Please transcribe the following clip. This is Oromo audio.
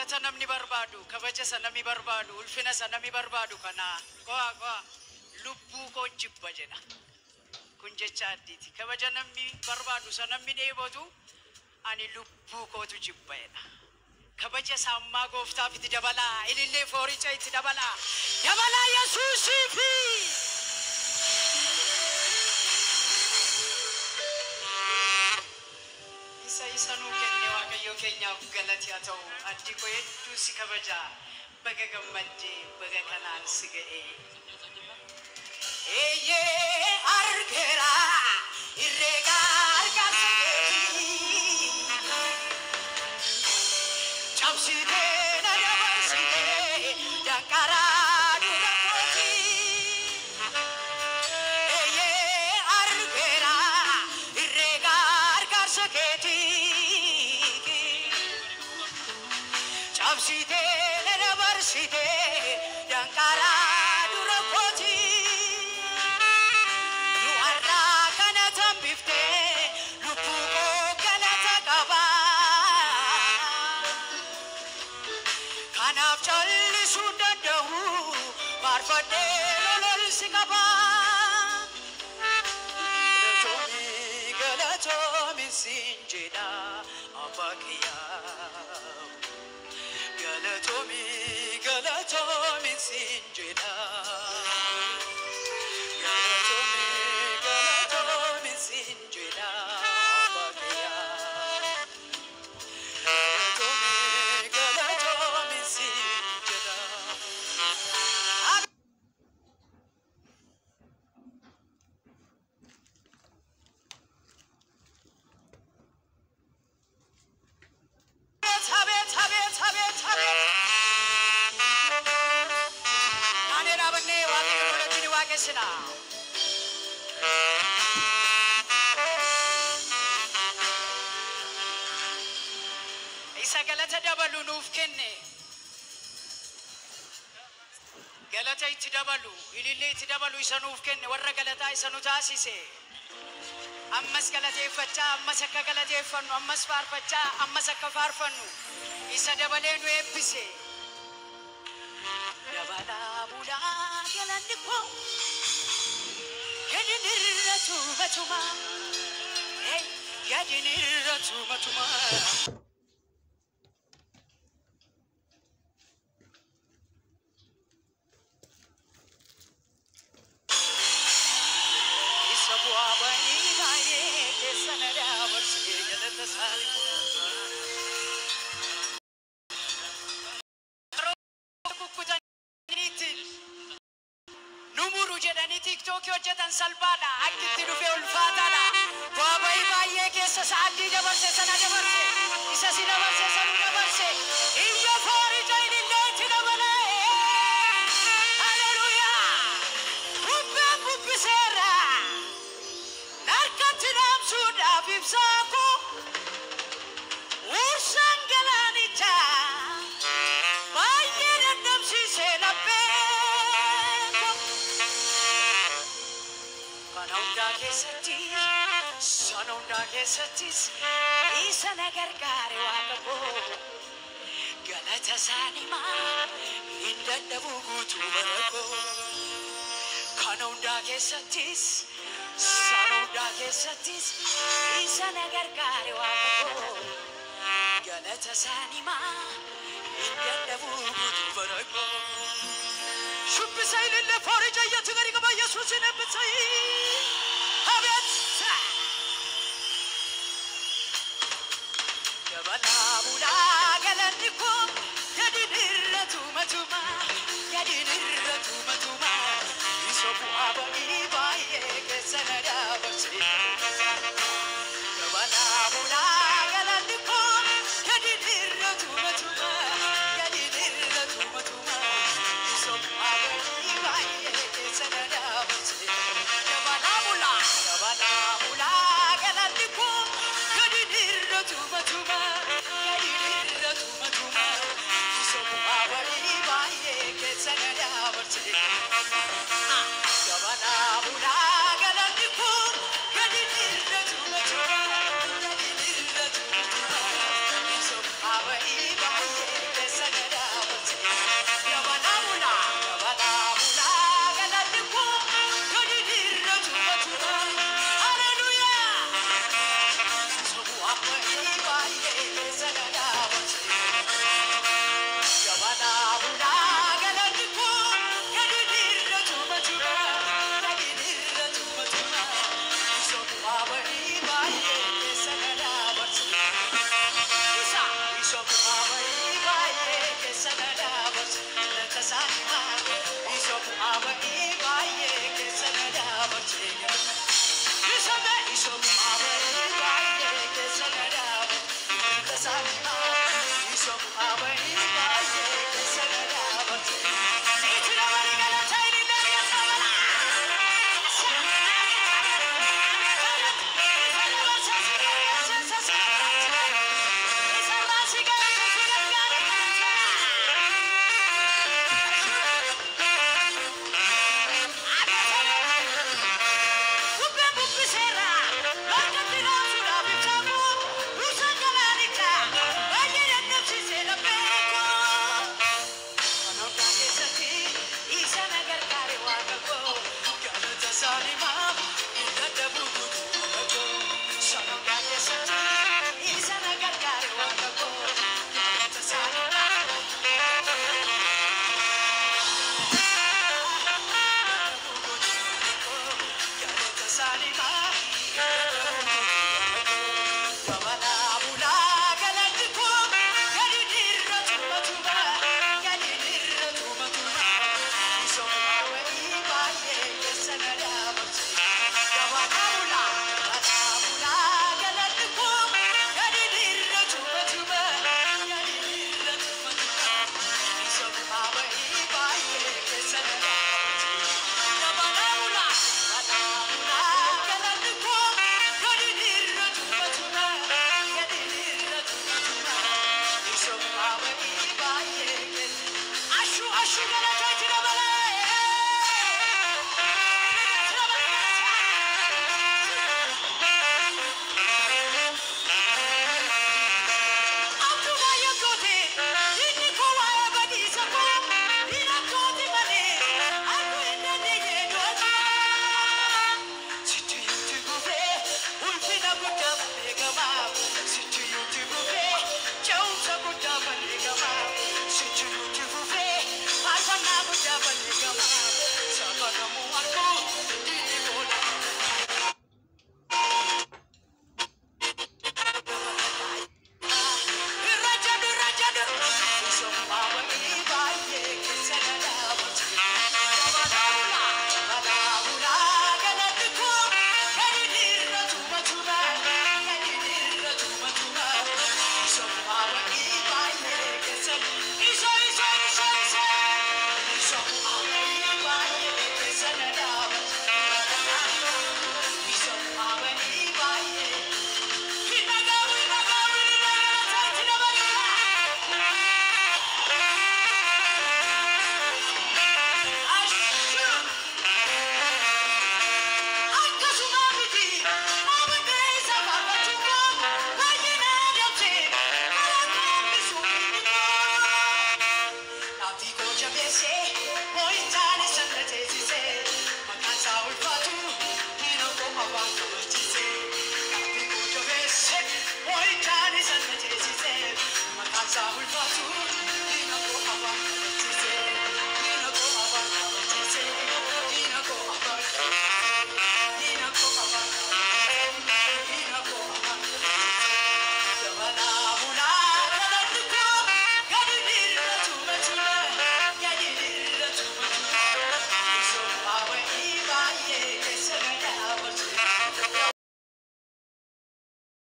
galata namni barbaadu kabaja sanami barbaadu ulfina sanami barbaadu kana ko lubbu ko jibba jedha kun jecha additi kabaja namni barbaadu sanami deebotu ani lubbu ko tu jibba jedha kabaja samma gooftaa fiti dabala ilillee fooricha itti dabala Yesuusi fi Isanu kenne waaqayyo keenyaaf galati haa ta'u addi ko hedduu si kabaja baga gammadde baga kanaan si ga'e argera irrega argasee chamsite na dabarsite dankara durakoti argera irrega argasee Abside le barside dankara durakoti nu arra kana tambifte lupuko kana takaba kana challi sudadahu marfade lol sikaba galato misinjeda abakia Galatomi sinjeda Galatomi sinjeda Abakia Galatomi sinjeda Sina Isa galata dabalu nuuf kenne galata itti dabalu ilillee itti dabalu isa nuuf kenne warra galata isa nu taasise ammas galateeffachaa ammas akka galateeffannu ammas faarfachaa ammas akka faarfannu isa dabalee nu eebbise dabala bula galanni ko Yadinirratu matuma hey yadinirratu matuma Isabu abani baye kesanada varse galata sali TikTok hojjetan salphaadha akkitti dhufe ulfaataadha baabai baay'ee keessa sa'aatii dabarse sana dabarse isa si dabarse sanu dabarse iyya fooricha ililleetti dabale haleluuyaa bubbeen bubbiseera narkatti dhaamsuudhaaf ibsaaku ursaan galaanicha baay'ee dadhabsiisee laphee Sanonda keessatis isa nagargaare waaqabo galata saanima indadhabu guutuu barako kanonda keessatis sanonda keessatis isa nagargaare waaqabo galata saanima indadhabu guutuu barako Shubbisa ilille foorija iyyatu gari qaba Yesuusin eebbisai Abeet Dabala bula galanni ko yadinirratu matuma Isobu abanii baay'ee keessa na dabarse Dabala bula galanni ko yadinirratu matuma Isobu abanii baay'ee keessa na dabarse Dabala bula galanni ko yadinirratu matuma Isobu abanii baay'ee keessa na dabarse Dabala bula galanni ko yadinirratu matuma Isobu abanii baay'ee keessa Sabanamu aku